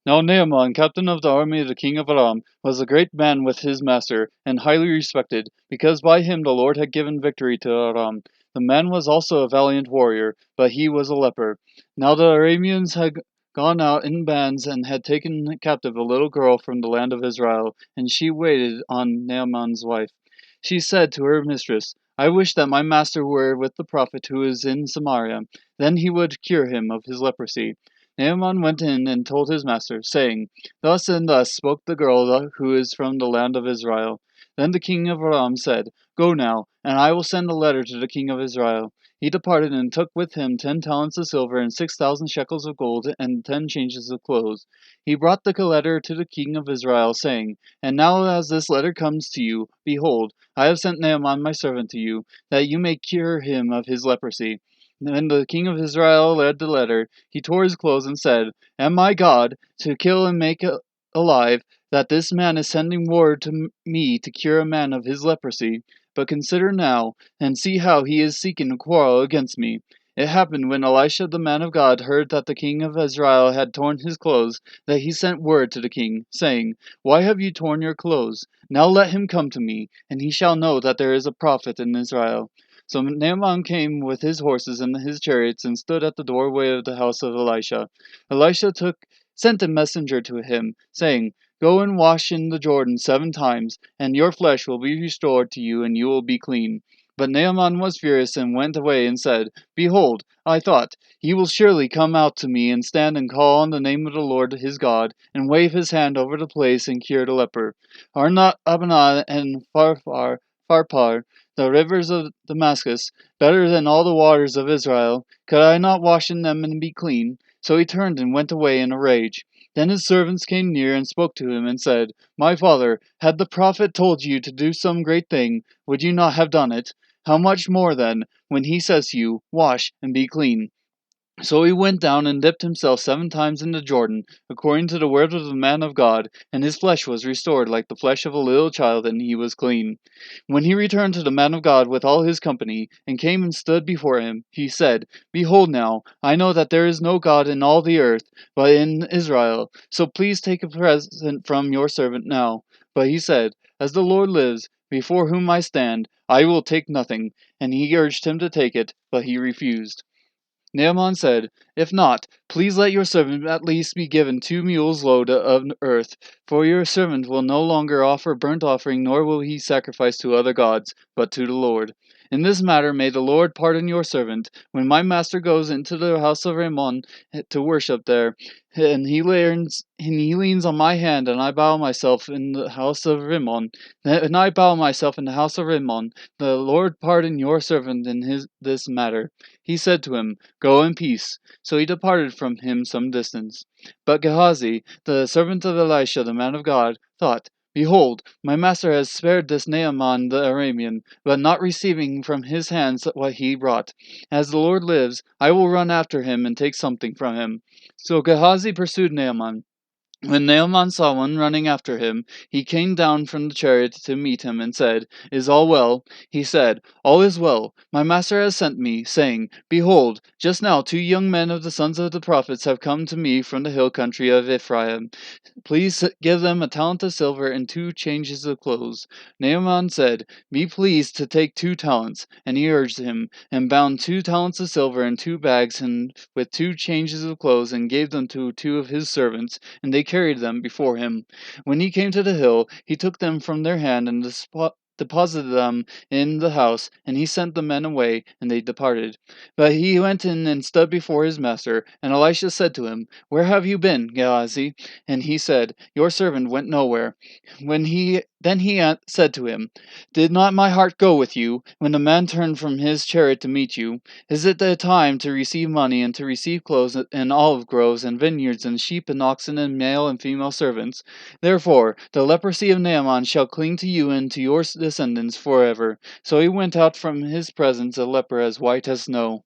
Now Naaman, captain of the army of the king of Aram, was a great man with his master, and highly respected, because by him the Lord had given victory to Aram. The man was also a valiant warrior, but he was a leper. Now the Arameans had gone out in bands and had taken captive a little girl from the land of Israel, and she waited on Naaman's wife. She said to her mistress, I wish that my master were with the prophet who is in Samaria, then he would cure him of his leprosy. Naaman went in and told his master, saying, Thus and thus spoke the girl who is from the land of Israel. Then the king of Aram said, Go now, and I will send a letter to the king of Israel. He departed and took with him 10 talents of silver and 6,000 shekels of gold and 10 changes of clothes. He brought the letter to the king of Israel, saying, And now as this letter comes to you, behold, I have sent Naaman my servant to you, that you may cure him of his leprosy. When the king of Israel read the letter, he tore his clothes and said, Am I God, to kill and make alive, that this man is sending word to me to cure a man of his leprosy? But consider now, and see how he is seeking a quarrel against me. It happened when Elisha the man of God heard that the king of Israel had torn his clothes, that he sent word to the king, saying, Why have you torn your clothes? Now let him come to me, and he shall know that there is a prophet in Israel. So Naaman came with his horses and his chariots and stood at the doorway of the house of Elisha. Elisha sent a messenger to him, saying, Go and wash in the Jordan 7 times, and your flesh will be restored to you, and you will be clean. But Naaman was furious and went away and said, Behold, I thought, he will surely come out to me and stand and call on the name of the Lord his God, and wave his hand over the place and cure the leper. Are not Abana and Pharpar, the rivers of Damascus, better than all the waters of Israel? Could I not wash in them and be clean? So he turned and went away in a rage. Then his servants came near and spoke to him and said, My father, had the prophet told you to do some great thing, would you not have done it? How much more then, when he says to you, Wash and be clean? So he went down and dipped himself 7 times in the Jordan, according to the word of the man of God, and his flesh was restored like the flesh of a little child, and he was clean. When he returned to the man of God with all his company, and came and stood before him, he said, Behold now, I know that there is no God in all the earth, but in Israel. So please take a present from your servant now. But he said, As the Lord lives, before whom I stand, I will take nothing. And he urged him to take it, but he refused. Naaman said, If not, please let your servant at least be given 2 mules' load of earth, for your servant will no longer offer burnt offering, nor will he sacrifice to other gods, but to the Lord. In this matter may the Lord pardon your servant, when my master goes into the house of Rimmon to worship there, and he leans on my hand, and I bow myself in the house of Rimmon. And I bow myself in the house of Rimmon. The Lord pardon your servant in this matter. He said to him, Go in peace. So he departed from him some distance. But Gehazi, the servant of Elisha the man of God, thought, Behold, my master has spared this Naaman the Aramean, but not receiving from his hands what he brought. As the Lord lives, I will run after him and take something from him. So Gehazi pursued Naaman. When Naaman saw one running after him, he came down from the chariot to meet him and said, Is all well? He said, All is well. My master has sent me, saying, Behold, just now 2 young men of the sons of the prophets have come to me from the hill country of Ephraim. Please give them a talent of silver and 2 changes of clothes. Naaman said, Be pleased to take 2 talents. And he urged him, and bound 2 talents of silver in 2 bags and with 2 changes of clothes, and gave them to 2 of his servants, and they carried them before him. When he came to the hill, he took them from their hand and deposited them in the house, and he sent the men away, and they departed. But he went in and stood before his master, and Elisha said to him, Where have you been, Gehazi? And he said, Your servant went nowhere. Then he said to him, Did not my heart go with you, when the man turned from his chariot to meet you? Is it the time to receive money, and to receive clothes, and olive groves, and vineyards, and sheep, and oxen, and male and female servants? Therefore the leprosy of Naaman shall cling to you and to your descendants forever. So he went out from his presence a leper as white as snow.